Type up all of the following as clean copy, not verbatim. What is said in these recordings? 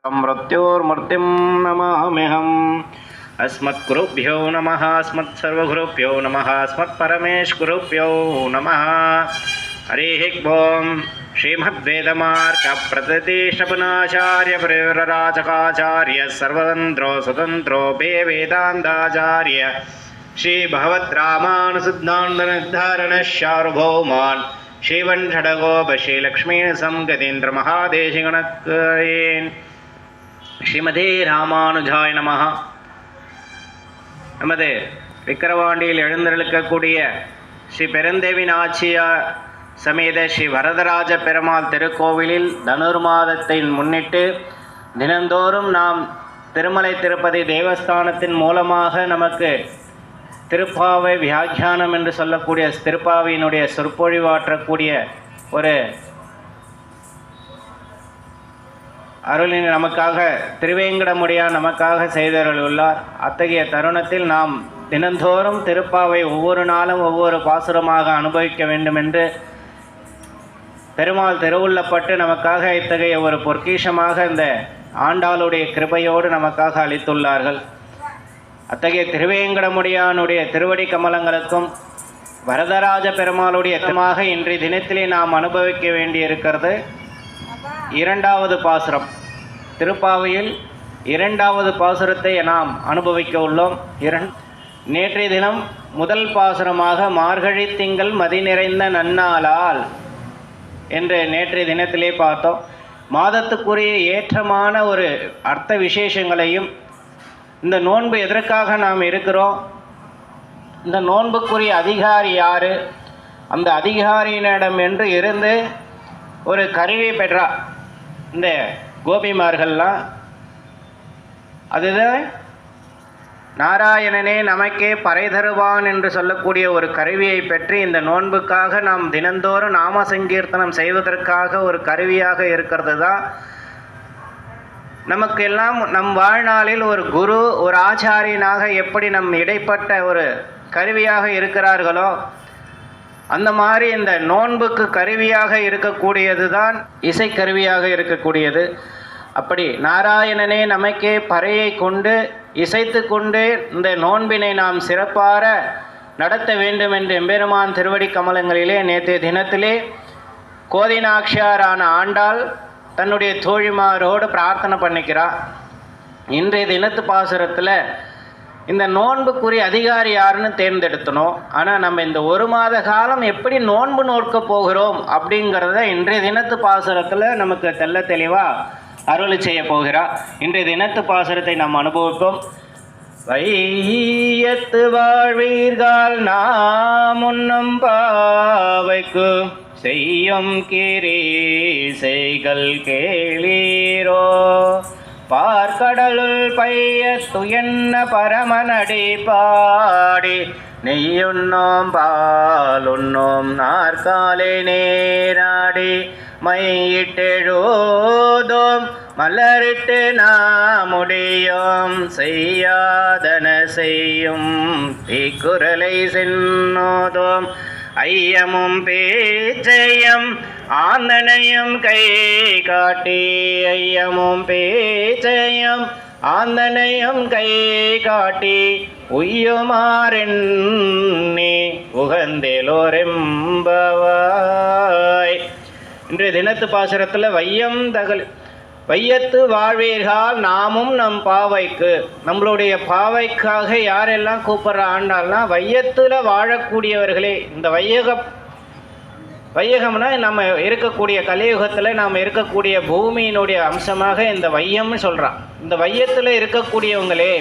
मृत्योर्मृत्युं नमाम्यहम्। अस्मद्गुरुभ्यो नमः। अस्मत्सर्वगुरुभ्यो नमः। अस्मत्परमेश्वरुभ्यो नमः। हरिः ओं। श्रीमद्वेदमार्गप्रतिष्ठपनाचार्य सर्वतन्त्रो स्वतन्त्रो वेदान्ताचार्य श्रीभगवद्रामानुसिद्धान्तनिर्धारणशार्वभौमान् श्रीवंशडगोपश्रीलक्ष्मीसंगतीन्द्रमहादेशिगणक्रेन् ஸ்ரீமதே ராமானுஜாய நமஹ. நமது விக்கிரவாண்டியில் எழுந்தருளக்கூடிய ஸ்ரீ பெருந்தேவி நாச்சியார் சமேத ஸ்ரீ வரதராஜ பெருமாள் திருக்கோவிலில் தனுர்மாதத்தை முன்னிட்டு தினந்தோறும் நாம் திருமலை திருப்பதி தேவஸ்தானத்தின் மூலமாக நமக்கு திருப்பாவை வியாக்கியானம் என்று சொல்லக்கூடிய திருப்பாவையினுடைய சொற்பொழிவாற்றக்கூடிய ஒரு அருளின் நமக்காக திருவேங்கடமுடியார் நமக்காக செய்தருளுள்ளார். அத்தகைய தருணத்தில் நாம் தினந்தோறும் திருப்பாவை ஒவ்வொரு நாளும் ஒவ்வொரு பாசுரமாக அனுபவிக்க வேண்டும் என்று பெருமாள் திருவுள்ளப்பட்டு நமக்காக இத்தகைய ஒரு பொற்கீஷமாக இந்த ஆண்டாளுடைய கிருபையோடு நமக்காக அளித்துள்ளார்கள். அத்தகைய திருவேங்கடமுடியானுடைய திருவடி கமலங்களுக்கும் வரதராஜ பெருமாளுடைய தமாக இன்றைய தினத்திலே நாம் அனுபவிக்க வேண்டியிருக்கிறது இரண்டாவது பாசுரம். திருப்பாவையில் இரண்டாவது பாசுரத்தை நாம் அனுபவிக்க உள்ளோம். நேற்றைய தினம் முதல் பாசுரமாக மார்கழி திங்கள் மதி நிறைந்த நன்னாளால் என்று நேற்றைய தினத்திலே பார்த்தோம். மாதத்துக்குரிய ஏற்றமான ஒரு அர்த்த விசேஷங்களையும், இந்த நோன்பு எதற்காக நாம் இருக்கிறோம், இந்த நோன்புக்குரிய அதிகாரி யார், அந்த அதிகாரியினிடம் என்று இருந்து ஒரு கருவி பெற்றா இந்த கோபிமார்கள்லாம். அதுதான் நாராயணனே நமக்கே பறை தருவான் என்று சொல்லக்கூடிய ஒரு கருவியை பெற்று இந்த நோன்புக்காக நாம் தினந்தோறும் நாம சங்கீர்த்தனம் செய்வதற்காக ஒரு கருவியாக இருக்கிறது தான். நமக்கெல்லாம் நம் வாழ்நாளில் ஒரு குரு, ஒரு ஆச்சாரியனாக எப்படி நம் இடைப்பட்ட ஒரு கருவியாக இருக்கிறார்களோ அந்த மாதிரி இந்த நோன்புக்கு கருவியாக இருக்கக்கூடியது தான் இசைக்கருவியாக இருக்கக்கூடியது. அப்படி நாராயணனே நமக்கே பறையை கொண்டு இசைத்து கொண்டு இந்த நோன்பினை நாம் சிறப்பாக நடத்த வேண்டும் என்று எம்பெருமான் திருவடி கமலங்களிலே நேற்றைய தினத்திலே கோதிநாச்சியாரான ஆண்டாள் தன்னுடைய தோழிமாரோடு பிரார்த்தனை பண்ணிக்கிறார். இன்றைய தினத்து பாசுரத்தில் இந்த நோன்புக்குரிய அதிகாரி யாருன்னு தேர்ந்தெடுத்தணும். ஆனால் நம்ம இந்த ஒரு மாத காலம் எப்படி நோன்பு நோக்க போகிறோம் அப்படிங்கிறத இன்றைய தினத்து பாசுரத்தில் நமக்கு தெள்ள தெளிவாக அருளி செய்ய போகிறார். இன்றைய தினத்து பாசுரத்தை நாம் அனுபவிப்போம். வையத்து வாழ்வீர்கள் நாம் உண்ணும் பாவைக்கு செய்யும் கிரீசைகள் கேளீரோ, பார்க்கடலுள் பைய துயன்ன பரமனடி பாடி நெய்யுண்ணோம் பாலுண்ணோம் நாற்காலை நேராடி மையிட்டெழுதோம் மலரிட்டு நாமுடியோம் செய்யாதன செய்யும் தீக்குறளை சென்னோதோம் ஐயமும் பேச்சையும் ஆந்தனையும் கை காட்டி ஐயமும் பேச்சையும் ஆந்தனையும் கை காட்டி உய்யுமாறெண்ணி உகந்தேலோரெம்பவாய். இன்றைய தினத்து பாசுரத்தில் வையத்து வாழ்வீர்கள் நாமும் நம் பாவைக்கு, நம்மளுடைய பாவைக்காக யாரெல்லாம் கூப்பிட்ற ஆண்டாள்னா வையத்தில் வாழக்கூடியவர்களே. இந்த வையகம்னா நம்ம இருக்கக்கூடிய கலியுகத்தில் நாம் இருக்கக்கூடிய பூமியினுடைய அம்சமாக இந்த வையம்னு சொல்கிறான். இந்த வையத்தில் இருக்கக்கூடியவங்களே,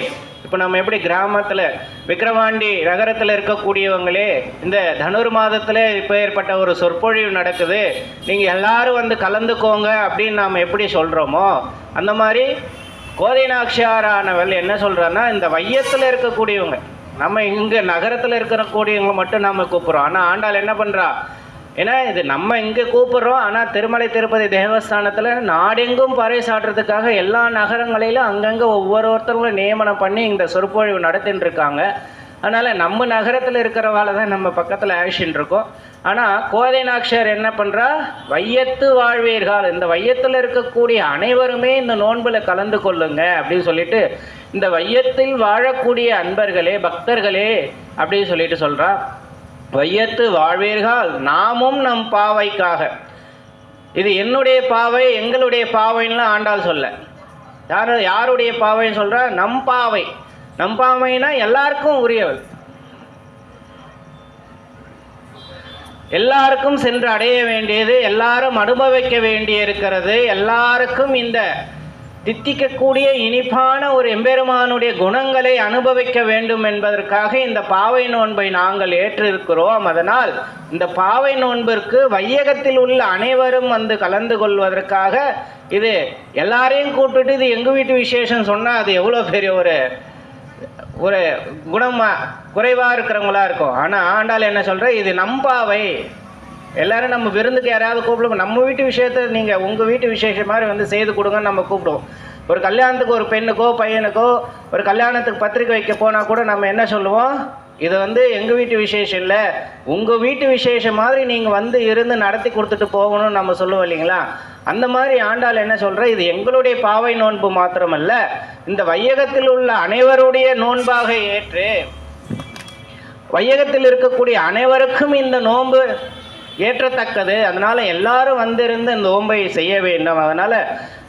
இப்போ நம்ம எப்படி கிராமத்தில் விக்கிரவாண்டி நகரத்தில் இருக்கக்கூடியவங்களே, இந்த தனுர் மாதத்தில் இப்போ ஏற்பட்ட ஒரு சொற்பொழிவு நடக்குது, நீங்கள் எல்லாரும் வந்து கலந்துக்கோங்க அப்படின்னு நாம் எப்படி சொல்கிறோமோ அந்த மாதிரி கோதிநாச்சியாரானவள் என்ன சொல்கிறான்னா, இந்த வையத்தில் இருக்கக்கூடியவங்க, நம்ம இங்கே நகரத்தில் இருக்கக்கூடியவங்க மட்டும் நம்ம கூப்பிட்றோம். ஆனால் ஆண்டாள் என்ன பண்ணுறா, ஏன்னா இது நம்ம இங்கே கூப்பிட்றோம், ஆனால் திருமலை திருப்பதி தேவஸ்தானத்தில் நாடெங்கும் பறை சாட்டுறதுக்காக எல்லா நகரங்களிலும் அங்கங்கே ஒவ்வொருத்தவங்களும் நியமனம் பண்ணி இந்த சொற்பொழிவு நடத்தின்னு இருக்காங்க. அதனால் நம்ம நகரத்தில் இருக்கிறவால தான் நம்ம பக்கத்தில் ஆக்ஷன் இருக்கோம். ஆனால் கோதை நாச்சியார் என்ன பண்ணுறா, வையத்து வாழ்வீர்கள், இந்த வையத்தில் இருக்கக்கூடிய அனைவருமே இந்த நோன்பில் கலந்து கொள்ளுங்க அப்படின்னு சொல்லிட்டு, இந்த வையத்தில் வாழக்கூடிய அன்பர்களே பக்தர்களே அப்படின்னு சொல்லிட்டு சொல்கிறா. வையத்து வாழ்வீர்கள் நாமும் நம் பாவைக்காக. இது என்னுடைய பாவை எங்களுடைய பாவைன்னுலாம் ஆண்டாள் சொல்ல. யாருடைய பாவைன்னு சொல்கிறா, நம் பாவை. நம் பாவைனா எல்லாருக்கும் உரியவள், எல்லாருக்கும் சென்று அடைய வேண்டியது, எல்லாரும் அனுபவிக்க வேண்டிய இருக்கிறது. எல்லாருக்கும் இந்த தித்திக்கக்கூடிய இனிப்பான ஒரு எம்பெருமானுடைய குணங்களை அனுபவிக்க வேண்டும் என்பதற்காக இந்த பாவை நோன்பை நாங்கள் ஏற்றிருக்கிறோம். அதனால் இந்த பாவை நோன்பிற்கு வையகத்தில் உள்ள அனைவரும் வந்து கலந்து கொள்வதற்காக இது எல்லாரையும் கூப்பிட்டுட்டு இது எங்கள் வீட்டு விசேஷம் சொன்னால் அது எவ்வளோ பெரிய ஒரு குணமாக குறைவாக இருக்கிறவங்களா இருக்கும். ஆனால் ஆண்டாள் என்ன சொல்கிற, இது நம்பாவை, எல்லோரும் நம்ம விருந்துக்கு யாராவது கூப்பிடுவோம், நம்ம வீட்டு விஷயத்தை நீங்கள் உங்கள் வீட்டு விசேஷம் மாதிரி வந்து செய்து கொடுங்கன்னு நம்ம கூப்பிடுவோம். ஒரு கல்யாணத்துக்கு ஒரு பெண்ணுக்கோ பையனுக்கோ ஒரு கல்யாணத்துக்கு பத்திரிக்கை வைக்க போனால் கூட நம்ம என்ன சொல்லுவோம், இது வந்து எங்கள் வீட்டு விசேஷம் இல்லை, உங்கள் வீட்டு விசேஷம் மாதிரி நீங்கள் வந்து இருந்து நடத்தி கொடுத்துட்டு போகணும்னு நம்ம சொல்லுவோம் இல்லைங்களா. அந்த மாதிரி ஆண்டாள் என்ன சொல்கிற, இது எங்களுடைய பாவை நோன்பு மாத்திரமல்ல, இந்த வையகத்தில் உள்ள அனைவருடைய நோன்பாக ஏற்று வையகத்தில் இருக்கக்கூடிய அனைவருக்கும் இந்த நோன்பு ஏற்றத்தக்கது. அதனால் எல்லாரும் வந்திருந்து இந்த நோன்பை செய்ய வேண்டும். அதனால்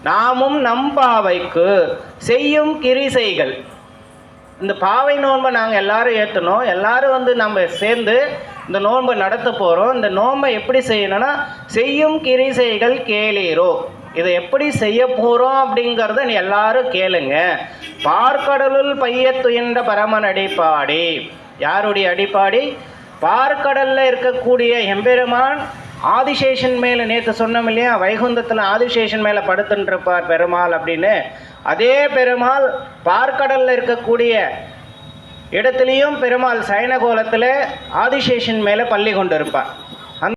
நாமும் நம் பாவைக்கு செய்யும் கிரிசைகள், இந்த பாவை நோன்பை நாங்கள் எல்லாரும் ஏற்றணும், எல்லாரும் வந்து நம்ம சேர்ந்து இந்த நோன்பை நடத்த போகிறோம். இந்த நோன்பை எப்படி செய்யணும்னா, செய்யும் கிரிசைகள் கேளீரோ, இதை எப்படி செய்ய போகிறோம் அப்படிங்கிறத நீ எல்லாரும் கேளுங்க. பார்க்கடலுள் பையத்துயின்ற பரமன் அடிப்பாடி. யாருடைய அடிப்பாடி? பார்க்கடலில் இருக்கக்கூடிய எம்பெருமான் ஆதிசேஷன் மேலே, நேற்று சொன்னோம் இல்லையா, வைகுந்தத்தில் ஆதிசேஷன் மேலே படுத்துன்றிருப்பார் பெருமாள் அப்படின்னு. அதே பெருமாள் பார்க்கடலில் இருக்கக்கூடிய இடத்துலையும் பெருமாள் சயனகோலத்தில் ஆதிசேஷன் மேலே பள்ளி கொண்டு இருப்பார்.